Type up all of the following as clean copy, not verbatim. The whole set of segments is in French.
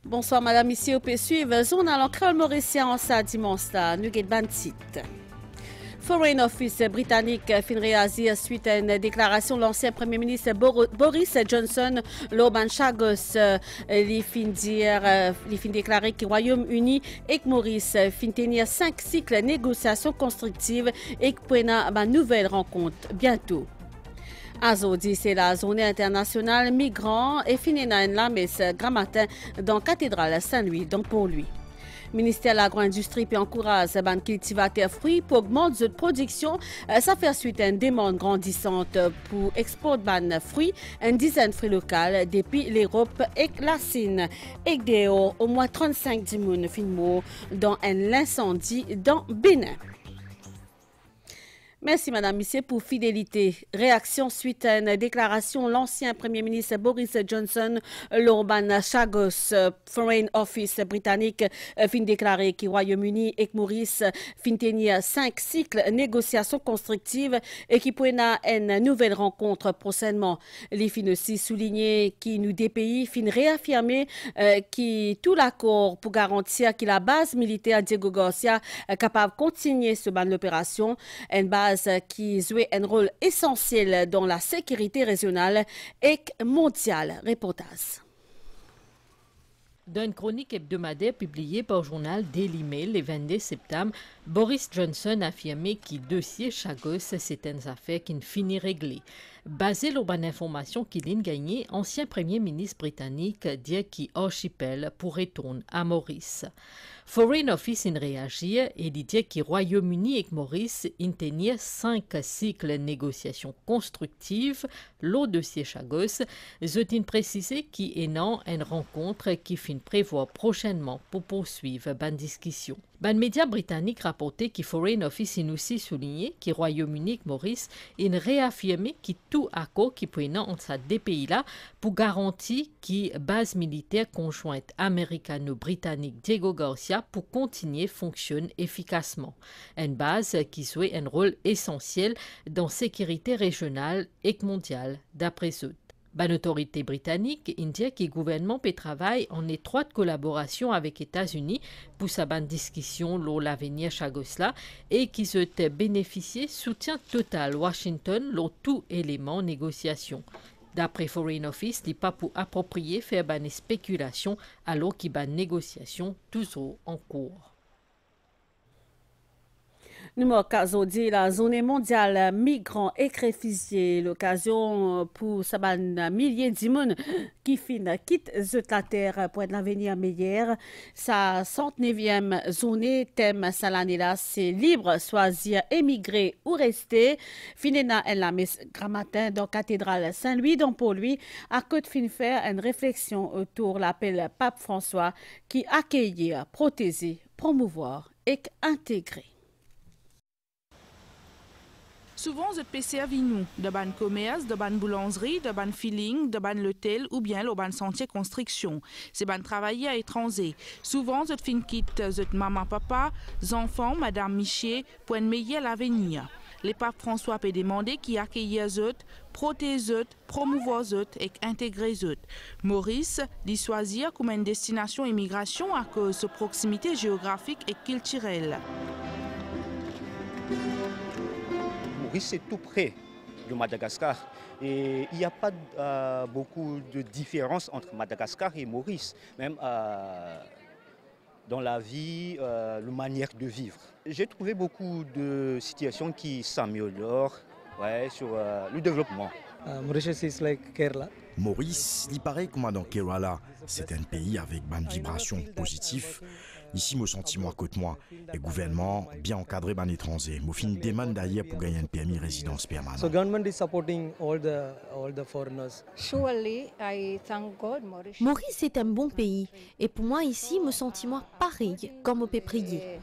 Bonsoir madame, ici au suivre. Zone à l'encre mauricien en sa dimanche là, nous avons titre. Foreign Office britannique fin réagir suite à une déclaration de l'ancien Premier ministre Boris Johnson, l'Oban Chagos, il fin déclaré que le Royaume-Uni et que Maurice fin tenir 5 cycles de négociations constructives et que prennent une nouvelle rencontre bientôt. Azodi, c'est la journée internationale migrants et finina la messe grand matin dans la cathédrale Saint-Louis, donc pour lui. Le ministère de l'Agro-Industrie puis encourage les cultivateurs fruits pour augmenter la production. Ça fait suite à une demande grandissante pour exporter des fruits, une dizaine de fruits locaux depuis l'Europe et la Chine. Et au moins 35 personnes filmées dans un incendie dans Bénin. Merci Madame Missier pour fidélité. Réaction suite à une déclaration de l'ancien Premier ministre Boris Johnson, l'Oban Chagos, Foreign Office britannique, fin déclaré que le Royaume-Uni et que Maurice fin tenir 5 cycles de négociations constructives et qui prennent une nouvelle rencontre prochainement. Les fin aussi souligné que nous des pays fin réaffirmer que tout l'accord pour garantir que la base militaire Diego Garcia est capable de continuer ce ban l'opération, une base qui joue un rôle essentiel dans la sécurité régionale et mondiale. Reportage. Dans une chronique hebdomadaire publiée par le journal Daily Mail le 22 septembre, Boris Johnson a affirmé que le dossier Chagos, c'est une affaire qui ne finit réglée. Basé sur une information qu'il a gagnée, ancien Premier ministre britannique dit qu'il archipel pour retourner à Maurice. Foreign Office a réagi et dit que le Royaume-Uni et Maurice ont tenu 5 cycles de négociations constructives. Le dossier Chagos, ils ont précisé qu'il y a une rencontre qui finit prévoir prochainement pour poursuivre la discussion. Les médias britanniques rapportaient que Foreign Office a aussi souligné que le Royaume-Uni et Maurice ont réaffirmé que tout accord qui peut entre ces deux pays-là pour garantir que la base militaire conjointe américano-britannique Diego Garcia pour continuer fonctionne efficacement. Une base qui joue un rôle essentiel dans la sécurité régionale et mondiale, d'après eux. L'autorité britannique indique que le gouvernement peut travailler en étroite collaboration avec les États-Unis pour sa discussion sur l'avenir Chagosla et qu'ils ont bénéficié soutien total Washington sur tout élément négociation. D'après Foreign Office, il n'est pas pour approprier faire des spéculations alors qu'il y a des négociations toujours en cours. Numéro 4, la journée mondiale migrants et réfugiés, l'occasion pour ces milliers de personnes qui quittent la terre pour un avenir meilleur. Sa 109e journée, thème cette année-là, c'est libre, choisir, émigrer ou rester. Finena en la messe grand matin dans la cathédrale Saint-Louis, donc pour lui, à côté de faire une réflexion autour de l'appel Pape François qui accueillir, protéger, promouvoir et intégrer. Souvent, vous pouvez servir nous de ban commerce, de ban boulangerie, de ban feeling, de ban l'hôtel ou bien le ban sentier construction. C'est ban travailler à l'étranger. Souvent, vous fin quitte votre maman, papa, enfants, madame Miché, pour un meilleur l'avenir. Le pape François peut demander qui accueillir eux, protéger eux, promouvoir eux et intégrer eux. Maurice dit choisir comme une destination immigration à cause de proximité géographique et culturelle. Maurice est tout près de Madagascar et il n'y a pas beaucoup de différence entre Madagascar et Maurice, même dans la vie, la manière de vivre. J'ai trouvé beaucoup de situations qui s'améliorent sur le développement. Mauritius is like Kerala. Maurice, il paraît comme dans Kerala, c'est un pays avec une vibration positive. Ici, mon sentiment à côté de moi, le gouvernement bien encadré par les étrangers. Moi, fin demande d'ailleurs pour gagner un permis résidence permanente. So government is supporting all the foreigners. Surely, I thank God, Maurice est un bon pays et pour moi ici, mon sentiment pareil comme on peut prier.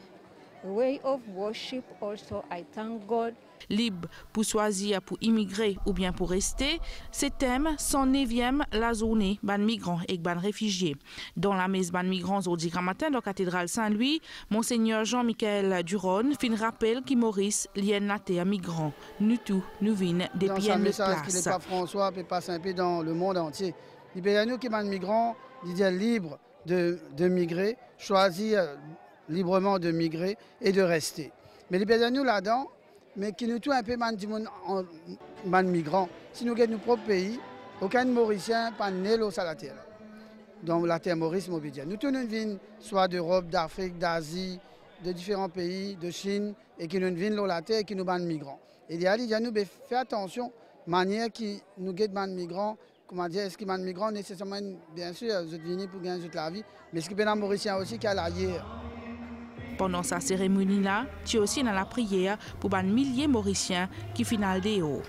Way of worship also, I thank God. Libre pour choisir pour immigrer ou bien pour rester, ce thème 109e la journée ban migrants et ban réfugiés. Dans la messe ban migrants au grand matin dans la cathédrale Saint-Louis, Monseigneur Jean-Michel Duron fin rappelle que Maurice lien la terre migrants. Nous tous, nous venons des pays de place. Le pape François peut passer un peu dans le monde entier. Il y a nous qui ban migrants, il dit libre. de migrer, choisir librement de migrer et de rester. Mais les pays nous là-dedans, mais qui nous tout un peu man migrants. Si nous gagnons nos propres pays, aucun Mauricien pas né l'eau à la terre. Donc la terre Maurice Mobidia. Nous tous nous venons soit d'Europe, d'Afrique, d'Asie, de différents pays, de Chine, et qui nous viennent l'eau la terre et qui nous ban migrants. Et il y a nous faire attention, manière qui nous guette ban migrants. Comment dire, est-ce qu'ils ban migrants nécessairement, bien sûr, ils viennent pour gagner toute la vie, mais ce qui est Mauricien aussi qui a l'ailleurs. Pendant sa cérémonie-là, tu es aussi dans la prière pour les milliers Mauriciens qui finissent des hauts.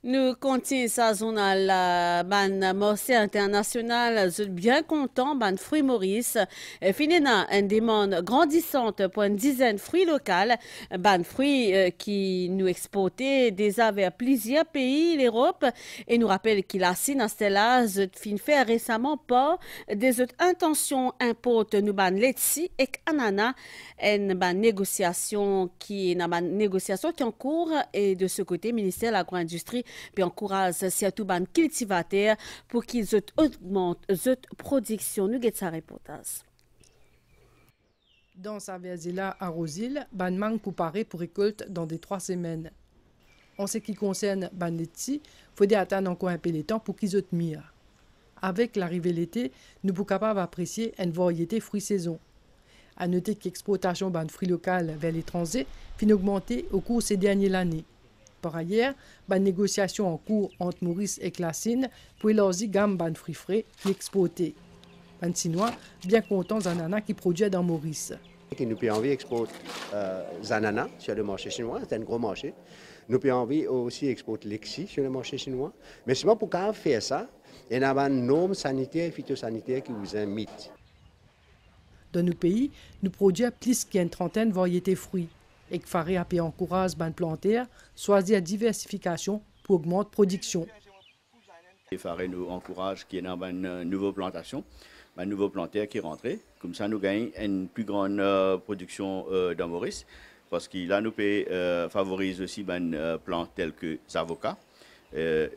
Nous comptons sa journal ban marché international, je suis bien content ban fruits Maurice finina une demande grandissante pour une dizaine de fruits locaux, ban fruits qui nous exportés déjà vers plusieurs pays l'Europe et nous rappelle qu'il a signé là je fin fait récemment pas des autres intentions importe nous ban letzi et ananas une ban négociation qui en cours et de ce côté ministère de l'agro-industrie puis encourage surtout les cultivateurs pour qu'ils augmentent leur production. Nous avons sa reportage. Dans sa verzilla à Rosil, ban manque pour parer pour récolte dans des 3 semaines. En ce qui concerne ban letzi, il faut attendre encore un peu de temps pour qu'ils aient mis. Avec l'arrivée de l'été, nous sommes capables d'apprécier une variété fruits saison. À noter que l'exportation ban fruits locaux vers l'étranger finit augmenter au cours de ces dernières années. Par ailleurs, la négociation en cours entre Maurice et Classine pour élargir gamme ban fruits frais qui exportés. Les Chinois bien contents des ananas qui produisent dans Maurice. Nous avons envie d'exporter des ananas sur le marché chinois, c'est un gros marché. Nous avons envie aussi d'exporter l'exi sur le marché chinois. Mais seulement pour faire ça, il y a une norme sanitaire et phytosanitaire qui vous invite. Dans nos pays, nous produisons plus qu'une trentaine de variétés de fruits. Et que Faré a encouragé les plantaires choisir la diversification pour augmenter la production. Faré nous encourage qu'il y ait une nouvelle plantation, une nouvelle plantaire qui rentre. Comme ça, nous gagnons une plus grande production dans Maurice. Parce que là, nous favorise aussi des plantes telles que les avocats,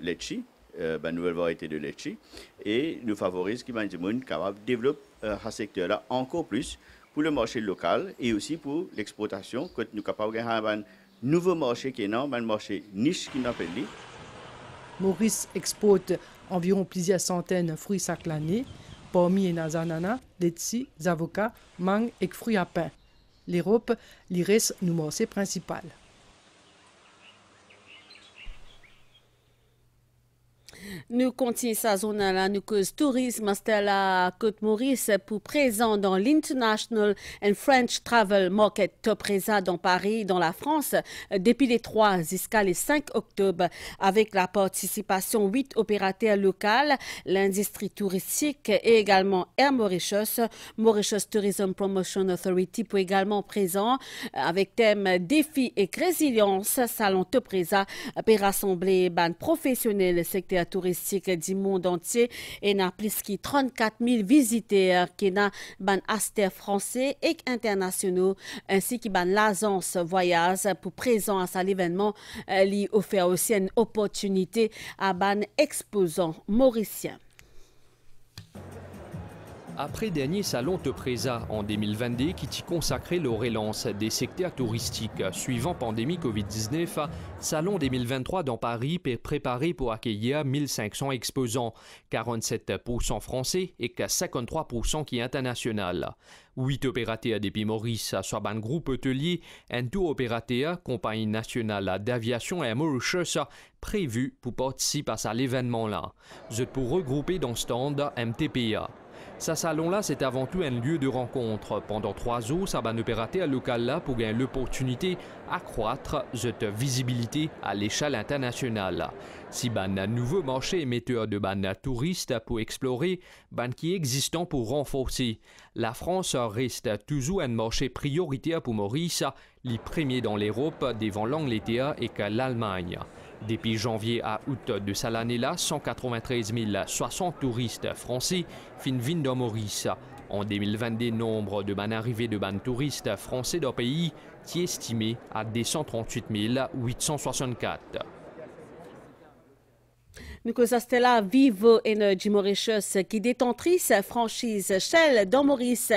litchi, une nouvelle variété de litchi. Et nous favorise qu'il y ait des gens capables de développer ce secteur-là encore plus pour le marché local et aussi pour l'exportation, que nous sommes capables d'avoir un nouveau marché qui est un marché niche qui n'appelle lui. Maurice exporte environ plusieurs centaines de fruits chaque année, parmi les ananas, letzi, avocats, mangues et fruits à pain. L'Europe, reste nos marchés principaux. Nous continuons sa zone là, nous cause tourisme, c'est la Côte-Maurice pour présent dans l'International and French Travel Market Top Reza dans Paris, dans la France, depuis les 3 jusqu'à les 5 octobre, avec la participation 8 opérateurs locaux, l'industrie touristique et également Air Mauritius, Mauritius Tourism Promotion Authority pour également présent, avec thème défi et résilience, salon Top Reza pour rassembler ban professionnels secteur touristique du monde entier et n'a plus que 34 000 visiteurs qui n'a ban aster français et internationaux ainsi que ban l'agence voyage pour présent à l'événement lui offert aussi une opportunité à ban exposants mauriciens. Après dernier salon Top Reza en 2022 qui t'y consacrait le relance des secteurs touristiques suivant pandémie Covid-19, salon 2023 dans Paris est préparé pour accueillir 1500 exposants, 47% français et 53% qui est international. 8 opérateurs depuis Maurice, soit un groupe hôtelier, un tour opérateur, compagnie nationale d'aviation et Mauritius, prévu pour participer à l'événement-là. Je pour regrouper dans stand MTPA. Ce salon-là, c'est avant tout un lieu de rencontre. Pendant 3 jours, ça va un opérateur local là pour gagner l'opportunité d'accroître cette visibilité à l'échelle internationale. Si un nouveau marché émetteur de touristes pour explorer, qui est existant pour renforcer. La France reste toujours un marché prioritaire pour Maurice, les premiers dans l'Europe devant l'Angleterre et l'Allemagne. Depuis janvier à août de cette année-là, 193 060 touristes français viennent dans Maurice. En 2022, le nombre de ban arrivées de ban touristes français dans le pays est estimé à 238 864. Nous Stella Vivo Energy Mauritius, qui détentrice franchise Shell dans Maurice,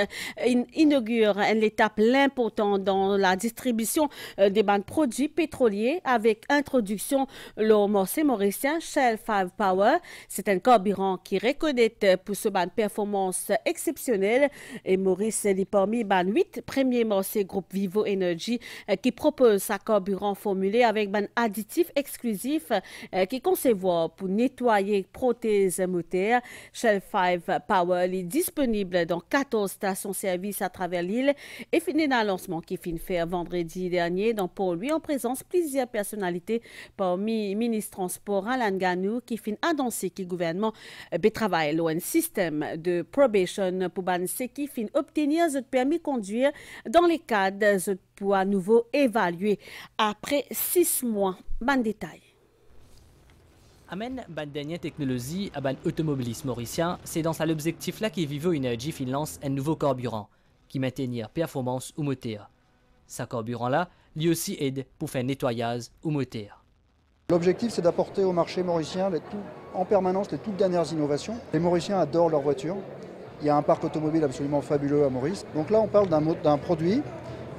inaugure une étape importante dans la distribution des produits pétroliers avec introduction le morceau mauricien Shell 5 Power. C'est un carburant qui reconnaît pour ce performance exceptionnelle et Maurice est parmi les 8 premiers morceaux groupe Vivo Energy qui propose sa carburant formulé avec un additif exclusif qui concevoir pour nettoyer prothèses moteur. Shell 5 Power est disponible dans 14 stations-service à travers l'île et fini d'un lancement qui finit faire vendredi dernier dans Port-Louis en présence plusieurs personnalités parmi ministre transport Alan Ganou qui finit annoncer que le gouvernement travaille un système de probation pour ceux qui finit obtenir le permis de conduire dans les cadres pour à nouveau évaluer après 6 mois. Bon détail. Amène la dernière technologie à l'automobilisme mauricien, c'est dans cet objectif-là que Vivo Energy lance un nouveau carburant qui maintiendra performance au moteur. Ce carburant-là, lui aussi aide pour faire nettoyage au moteur. L'objectif, c'est d'apporter au marché mauricien en permanence les toutes dernières innovations. Les Mauriciens adorent leur voiture. Il y a un parc automobile absolument fabuleux à Maurice. Donc là, on parle d'un produit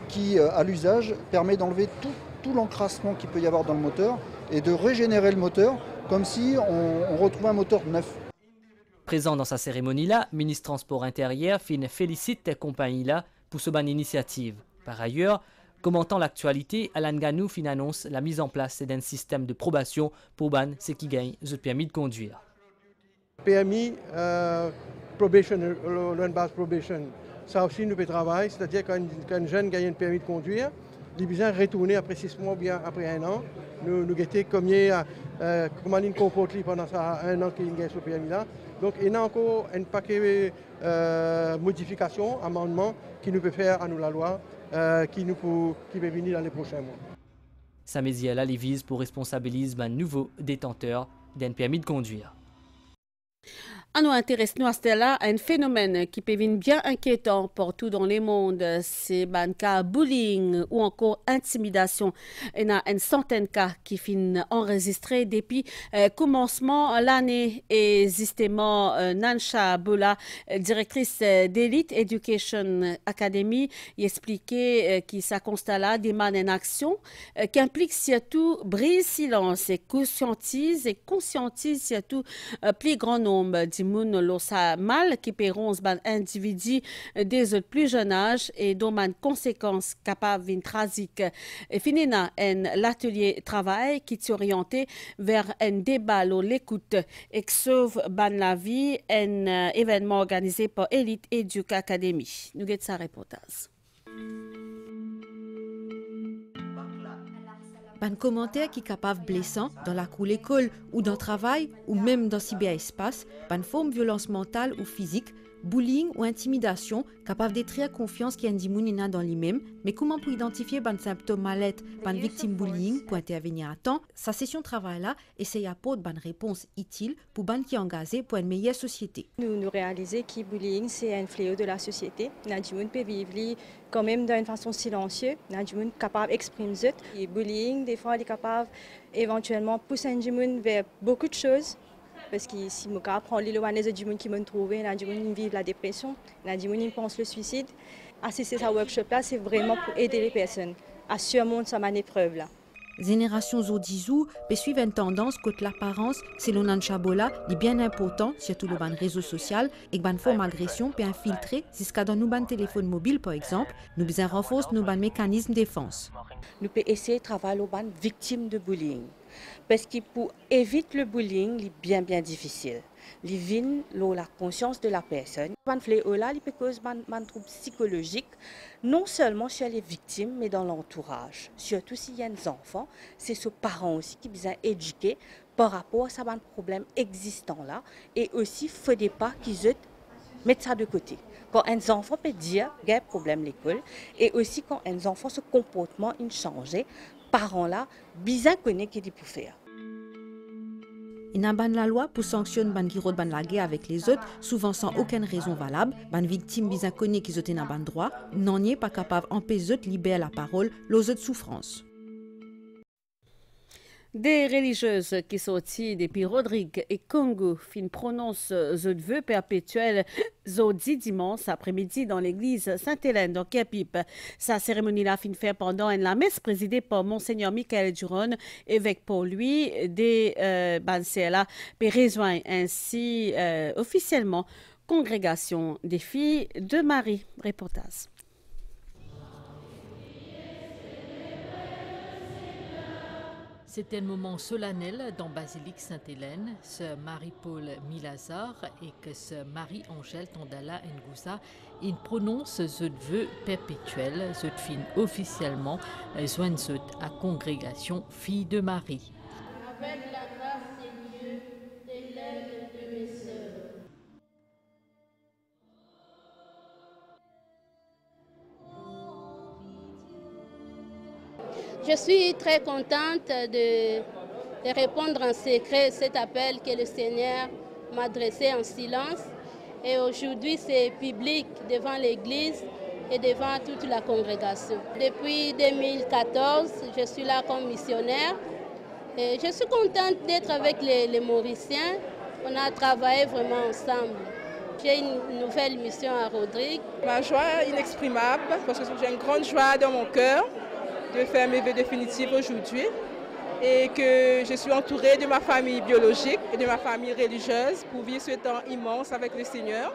qui, à l'usage, permet d'enlever tout l'encrassement qu'il peut y avoir dans le moteur et de régénérer le moteur comme si on retrouvait un moteur neuf. Présent dans sa cérémonie-là, le ministre Transport Intérieur félicite cette compagnie-là pour ce bonne initiative. Par ailleurs, commentant l'actualité, Alan Ganou annonce la mise en place d'un système de probation pour ceux qui gagnent le permis de conduire. PMI, probation, learn-based probation, ça aussi nous peut travailler, c'est-à-dire qu'un jeune gagne un permis de conduire, il a besoin de retourner après 6 mois ou bien après 1 an. Nous guettons comment il comporte pendant 1 an qu'il gagne ce permis-là. Donc il y a encore un paquet de modifications, amendements qui nous peut faire à nous la loi, qui peut venir dans les prochains mois. Sa mesure-là les vise pour responsabiliser un nouveau détenteur d'un permis de conduire. À nous intéresse nous à un phénomène qui peut être bien inquiétant partout dans le monde, c'est le cas bullying ou encore intimidation. Il y a une centaine de cas qui sont enregistrés depuis commencement l'année et justement Nansha Bola, directrice d'Elite Education Academy, expliquait que ça constat là demande une action qui implique surtout brise silence et conscientise surtout plus grand nombre de moun losa mal qui paieront ban individu des autres plus jeunes âges et dont une conséquence capable d'une tragique. Et finina l'atelier travail qui est orienté vers un débat sur l'écoute et que sauve ban la vie, un événement organisé par Elite Education Academy. Nous avons sa reportage. Un commentaire qui est capable blessant dans la cour l'école ou dans le travail ou même dans le cyberespace, une forme de violence mentale ou physique, bullying ou intimidation capable de détruire la confiance qui est dans lui-même, mais comment pour identifier un symptôme mal-être, une victime bullying pour intervenir à temps, sa session de travail-là essaye d'apporter une réponse utile pour les qui sont engagés pour une meilleure société. Nous réalisons que le bullying c'est un fléau de la société. Nous peut vivre quand même d'une façon silencieuse. Nous sommes capables d'exprimer ça. Le bullying, des fois, est capable éventuellement pousser les gens vers beaucoup de choses. Parce que si je prends l'éloignement du monde qui me trouve, il y a des gens qui vivent la dépression, il y a des gens qui pensent le suicide. Assister à ce workshop-là, c'est vraiment pour aider les personnes à surmonter cette épreuve-là. Génération Zodizou peut suivre une tendance que l'apparence, selon Nanchabola, est bien important, surtout le réseau social, et que forme d'agression peut infiltrer jusqu'à dans nos téléphones mobiles, par exemple, nous besoin renforcer nos mécanismes de défense. Nous pouvons essayer de travailler aux victimes de bullying. Parce que pour éviter le bullying, c'est bien difficile. Il vient la conscience de la personne. Le fléau-là, il peut causer un trouble psychologique, non seulement chez les victimes, mais dans l'entourage. Surtout s'il y a des enfants, c'est ce parent aussi qui besoin éduquer par rapport à ce problème existant-là. Et aussi, il ne faudrait pas qu'ils mettent ça de côté. Quand un enfant peut dire qu'il y a un problème à l'école, et aussi quand un enfant, ce comportement a changé, parents-là, bien connaissent ce qu'il faut faire. Il n'a ban la loi pour sanctionner ban qui rôde ban la guerre avec les autres, souvent sans aucune raison valable. Ban victime bien connue qui ont un ban droit, n'en est pas capable d'empêcher les autres libérer la parole, les autres souffrances. Des religieuses qui sortent depuis Rodrigue et Congo prononcent le vœu perpétuel jeudi dimanche après-midi dans l'église Sainte-Hélène dans Kerpip. Sa cérémonie-là fin fait pendant la messe présidée par Monseigneur Michael Duron, évêque pour lui des Bansela, puis rejoint ainsi officiellement Congrégation des filles de Marie. Reportage. C'était un moment solennel dans Basilique Sainte-Hélène. Sœur Marie-Paul Milazar et que sœur Marie-Angèle Tondala Ngouza, ils prononcent ce vœu perpétuel, ce fin officiellement, joignent à Congrégation Filles de Marie. Avec la grâce de Dieu, élève de mes sœurs. Je suis très contente de répondre en secret à cet appel que le Seigneur m'a adressé en silence. Et aujourd'hui, c'est public devant l'Église et devant toute la congrégation. Depuis 2014, je suis là comme missionnaire. Et je suis contente d'être avec les Mauriciens. On a travaillé vraiment ensemble. J'ai une nouvelle mission à Rodrigue. Ma joie est inexprimable parce que j'ai une grande joie dans mon cœur de faire mes vœux définitifs aujourd'hui et que je suis entourée de ma famille biologique et de ma famille religieuse pour vivre ce temps immense avec le Seigneur.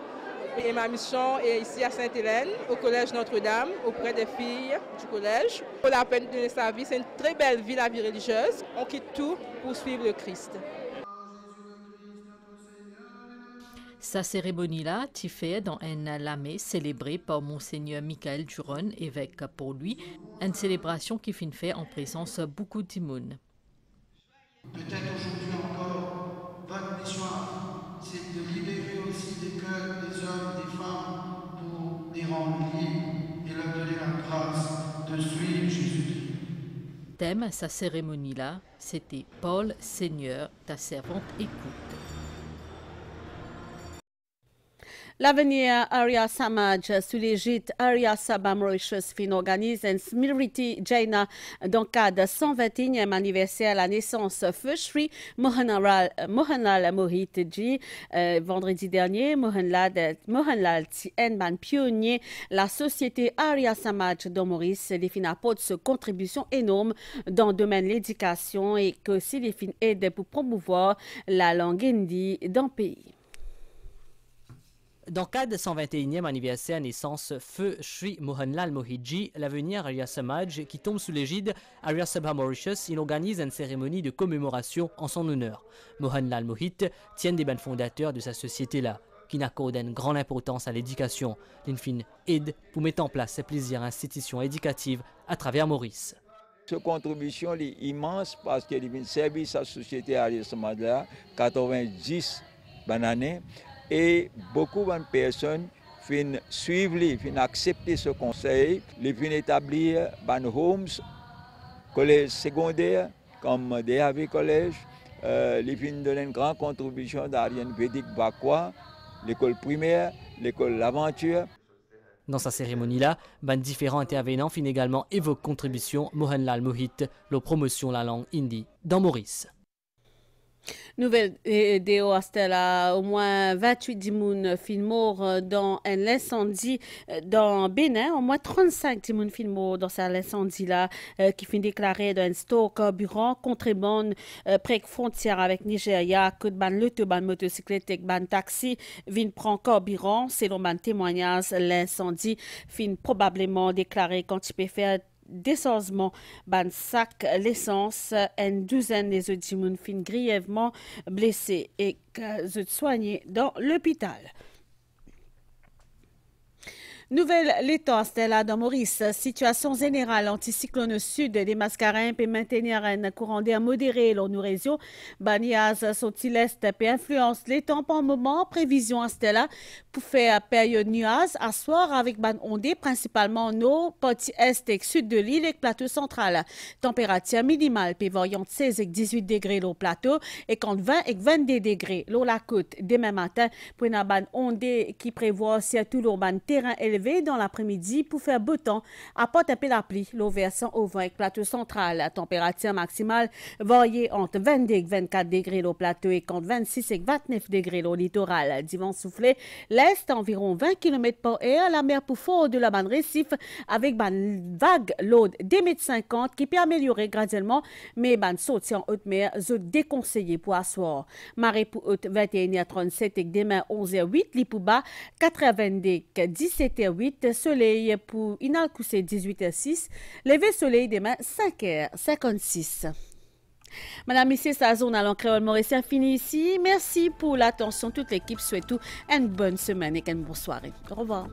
Et ma mission est ici à Sainte-Hélène, au collège Notre-Dame, auprès des filles du collège. Pour la peine de donner sa vie, c'est une très belle vie, la vie religieuse. On quitte tout pour suivre le Christ. Sa cérémonie-là, tu fait dans un lamé célébré par Monseigneur Michael Duron, évêque pour lui, une célébration qui finit fait en présence de beaucoup de monde. Peut-être aujourd'hui encore, votre mission, c'est de libérer aussi les cœurs des hommes et des femmes pour les rendre libres et leur donner la grâce de suivre Jésus. Thème sa cérémonie-là, c'était Paul, Seigneur, ta servante écoute. L'avenir Arya Samaj sous l'égide Arya Sabha Mauritius organise un Smriti Jaina dans le cadre de 121e anniversaire de la naissance de Shri Mohanlal Mohitji. Vendredi dernier, Mohanlal Tien ban pionnier la société Arya Samaj dans Maurice. Les fins apportent sa contribution énorme dans le domaine de l'éducation et que aussi les fins aident pour promouvoir la langue hindi dans le pays. Dans le cadre de 121e anniversaire de naissance feu Shri Mohanlal Mohitji, l'avenir Arya Samaj, qui tombe sous l'égide Arya Sabha Mauritius, il organise une cérémonie de commémoration en son honneur. Mohanlal Mohit tient des bandes fondateurs de sa société-là, qui n'accorde une grande importance à l'éducation. L'infin aide pour mettre en place ces plaisirs institutions éducatives à travers Maurice. Cette contribution est immense parce qu'elle a servi sa société Arya Samaj 90 années. Et beaucoup de personnes suivent, accepter ce conseil, les établir des homes, collèges secondaires comme DAV Collège, les donner une grande contribution d'Aryan Vedic Bakwa, l'école primaire, l'école L'Aventure. Dans sa cérémonie-là, différents intervenants également évoquent contribution Mohanlal Mohit, la promotion de la langue hindi dans Maurice. Nouvelle vidéo à au moins 28 dimoun fin morts dans un incendie dans Bénin, au moins 35 dimoun fin morts dans cet incendie-là qui finit déclaré dans un store carburant contrebande près de frontière avec Nigeria, que ban l'auto, ban motocyclette et ban taxi vin prend carburant. Selon ban témoignage, l'incendie fin probablement déclaré quand il peut faire descendement ban sac l'essence, une douzaine des audimounes fin grièvement blessés et soignés dans l'hôpital. Nouvelle l'étang Stella dans Maurice. Situation générale anticyclone sud des Mascarins peut maintenir un courant d'air modéré dans nos régions. Baniaz sorti l'est peut influence l'étang pour un moment. Prévision à Stella pour faire période nuage à soir avec ban ondée principalement nos parties est et sud de l'île et plateau central. Température minimale peut variante 16 et 18 degrés au plateau et contre 20 et 22 degrés l'eau la côte demain matin pour une ban ondée qui prévoit surtout l'urban terrain élevé dans l'après-midi pour faire beau temps, apporte un peu la pluie, l'eau versant au vent et plateau central. La température maximale variée entre 22 et 24 degrés au plateau et contre 26 et 29 degrés au littoral. Divan soufflé, l'est environ 20 km par heure, la mer pour fort de la bande récif avec une vague lourde des mètres 50 qui peut améliorer graduellement, mais ban sortie en haute mer, zone déconseillée pour asseoir. Marée pour haute 21h37 et demain 11h08, li pour bas 4h22 17h08, soleil pour Inalcoussé 18h06, lever soleil demain 5h56. Madame, Messieurs, sa zone à l'encréole mauricien fini ici. Merci pour l'attention. Toute l'équipe souhaite une bonne semaine et une bonne soirée. Au revoir.